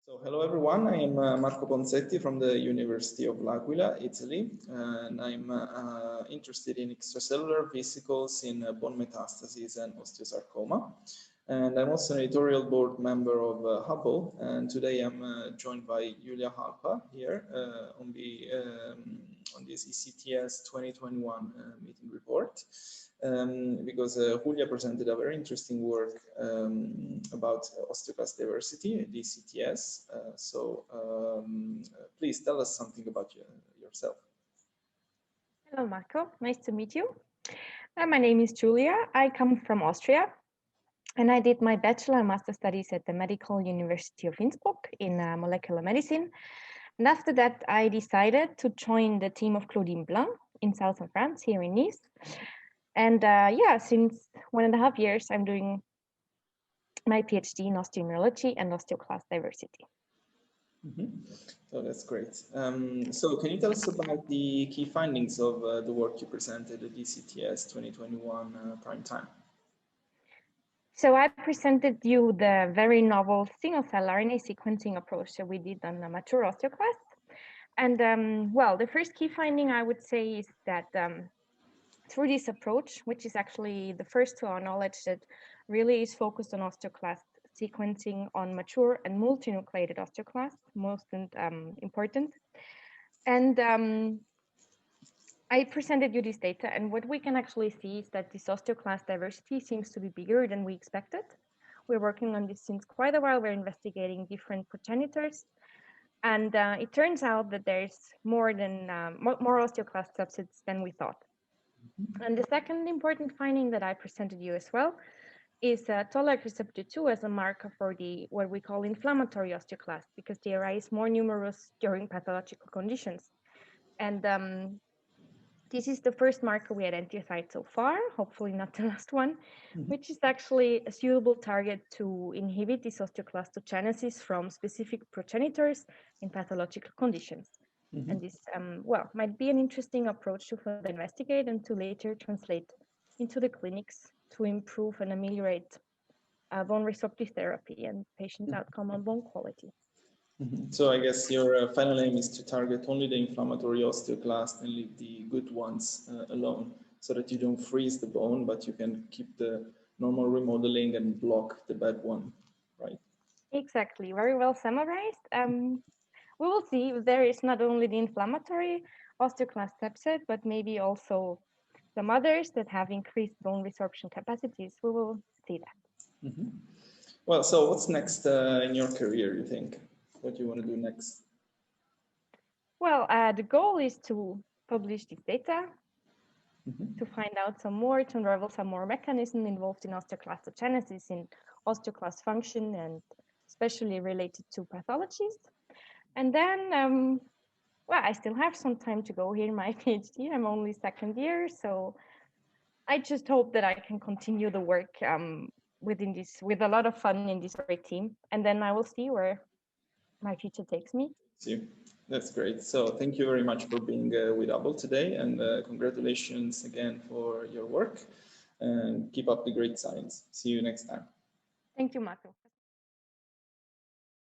So hello everyone, I am Marco Ponzetti from the University of L'Aquila, Italy, and I'm interested in extracellular vesicles in bone metastases and osteosarcoma. And I'm also an editorial board member of HubLE, and today I'm joined by Julia Halper here on this ECTS 2021 meeting report. Because Julia presented a very interesting work about osteoclast diversity, DCTS. Please tell us something about yourself. Hello, Marco. Nice to meet you. My name is Julia. I come from Austria, and I did my bachelor and master studies at the Medical University of Innsbruck in molecular medicine. And after that, I decided to join the team of Claudine Blanc in southern France, here in Nice. And yeah, since 1.5 years, I'm doing my PhD in osteoimmunology and osteoclast diversity. So that's great. So can you tell us about the key findings of the work you presented at DCTS 2021 prime time? So I presented you the very novel single-cell RNA sequencing approach that we did on a mature osteoclast. And well, the first key finding I would say is that through this approach, which is actually the first to our knowledge that really is focused on osteoclast sequencing on mature and multinucleated osteoclasts, most important. And I presented you this data, and what we can actually see is that this osteoclast diversity seems to be bigger than we expected. We're working on this since quite a while. We're investigating different progenitors, and it turns out that there's more osteoclast subsets than we thought. And the second important finding that I presented you as well is toll-like receptor 2 as a marker for what we call inflammatory osteoclast, because they arise more numerous during pathological conditions. And this is the first marker we identified so far, hopefully not the last one, which is actually a suitable target to inhibit this osteoclastogenesis from specific progenitors in pathological conditions. And this, well, might be an interesting approach to further investigate and to later translate into the clinics to improve and ameliorate bone resorptive therapy and patient outcome on bone quality. So I guess your final aim is to target only the inflammatory osteoclast and leave the good ones alone, so that you don't freeze the bone, but you can keep the normal remodeling and block the bad one, right? Exactly, very well summarized. We will see if there is not only the inflammatory osteoclast subset, but maybe also some others that have increased bone resorption capacities. We will see that. Well, so what's next in your career, you think? What do you want to do next? Well, the goal is to publish this data, to find out some more, to unravel some more mechanisms involved in osteoclastogenesis, in osteoclast function, and especially related to pathologies. And then, well, I still have some time to go here in my PhD. I'm only second year, so I just hope that I can continue the work with a lot of fun in this great team. And then I will see where my future takes me. See, that's great. So thank you very much for being with HubLE today, and congratulations again for your work, and keep up the great science. See you next time. Thank you, Marco.